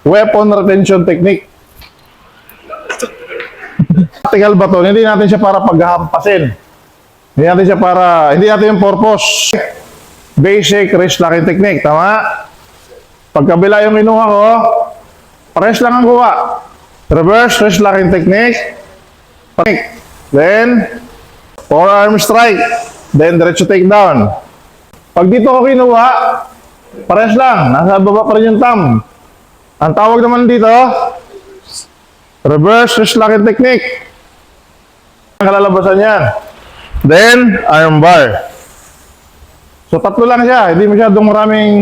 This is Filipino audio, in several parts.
Weapon retention technique. Tactical ba to? Hindi natin siya para paghahampasin. Hindi natin yung purpose. Basic wrist locking technique, tama? Pagkabila yung kinuha ko, pares lang ang kuha. Reverse wrist locking technique. Then, forearm strike. Then, diretso takedown. Pag dito ko kinuha, pares lang. Nasa baba pa rin yung thumb. Ang tawag naman dito, reverse wrist locking technique. Ang kalalabasan yan. Then, arm bar. So, tatlo lang siya. Hindi masyadong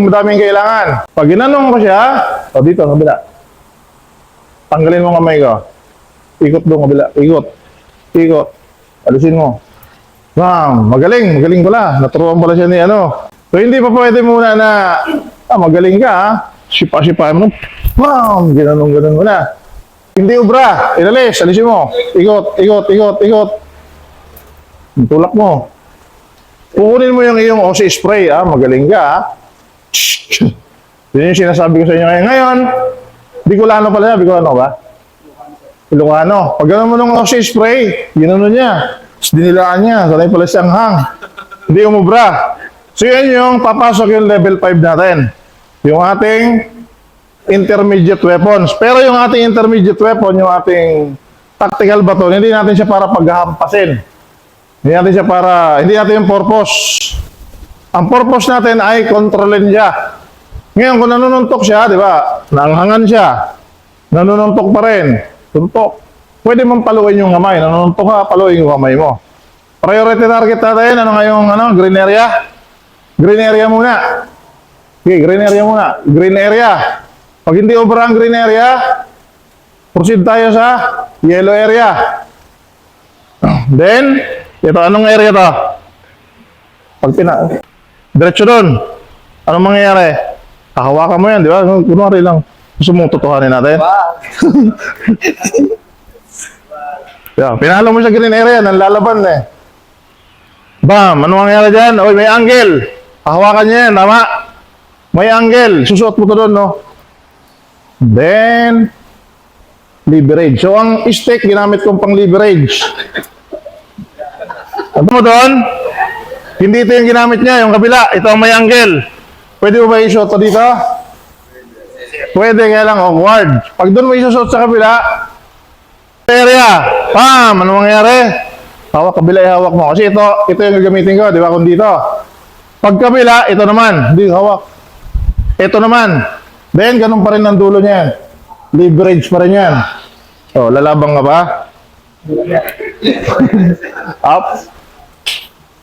madaming kailangan. Pag ginanong ko siya, dito, kabila. Tanggalin mo kamay ko. Ikot doon, kabila. Ikot. Alisin mo. Bam! Magaling pala. Naturuan pala siya ni ano. So, hindi pa pwede muna na, magaling ka, sipa-sipa mo. Bam! Ganun mo na. Hindi ubra. Ilalis. Alisin mo. Ikot. Tulak mo. Kukunin mo yung iyong OC spray, magaling ka, Yun yung sinasabi ko sa inyo ngayon. Ngayon, Bicolano pala siya. Bicolano ba? Ilocano. Pag gano'n mo ng OC spray, ginano niya. Dinilaan niya. Sanay pala siyang hang. Hindi umubra. So yun yung papasok yung level 5 natin. Yung ating intermediate weapons. Pero yung ating intermediate weapon, yung ating tactical baton, hindi natin siya para paghahampasin. Hindi natin yung purpose. Ang purpose natin ay kontrolin siya. Ngayon, kung nanununtok siya, di ba? Nanghangan siya. Nanununtok pa rin. Tuntok. Pwede mong paluin yung kamay. Nanununtok ka, paluin yung kamay mo. Priority target natin, green area? Green area muna. Okay, green area muna. Green area. Pag hindi obra ang green area, proceed tayo sa yellow area. Then, ito, anong area to? Diretso doon. Anong mangyayari? Hawakan mo yan, di ba? Kunwari lang. Gusto mong tutuhanin natin? Pinalo mo sa green area, nanlalaban eh. Bam! Anong mangyayari dyan? Oy, may angle. Hawakan niya yan, tama? May angle. Susuot mo to doon, no? Then, leverage. So, ang stick, ginamit kong pang leverage. Ano mo doon? Hindi ito yung ginamit niya, yung kabila. Ito ang may angle. Pwede mo ba i-shot to dito? Pwede, kaya lang awkward. Pag doon mo i-shot sa kabila, area. Pam! Ano mangyayari? Hawak, kabila ihawak mo. Kasi ito yung gagamitin ko, di ba? Kung dito. Pag kabila, ito naman. Hindi, hawak. Ito naman. Then, ganun pa rin ang dulo niyan. Leverage pa rin yan. O, lalabang ka ba? Up.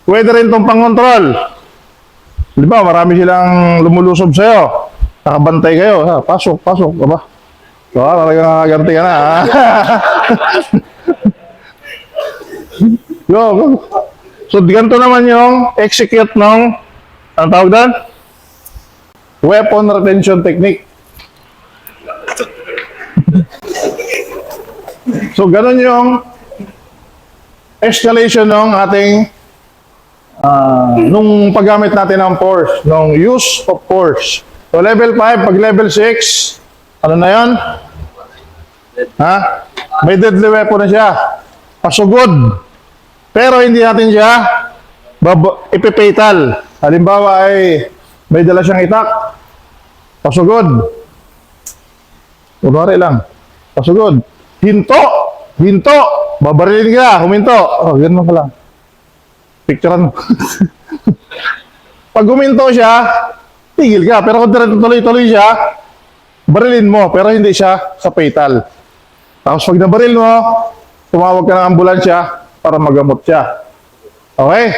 Pwede rin itong pang-control. Di ba, marami silang lumulusob sa'yo. Nakabantay kayo. Pasok. Aba. So, talagang nakaganti ka na. Go. So, ganito naman yung execute ng, anong tawag doon? Weapon retention technique. So, ganun yung escalation ng ating nung paggamit natin ng force, nung use of force. So, level 5, pag level 6, ano na yun? May deadly weapon na siya. Pasugod. Pero hindi natin siya ipipatal. Halimbawa ay may dala siyang itak. Pasugod. Kunwari lang. Pasugod. Hinto. Babarilin ka. Huminto. Ganun ka lang. Picturean mo. Pag huminto siya, tigil ka. Pero kung tuloy-tuloy siya, barilin mo. Pero hindi siya sa fatal. Tapos pag nabaril mo, tumawag ka ng ambulansya para magamot siya. Okay?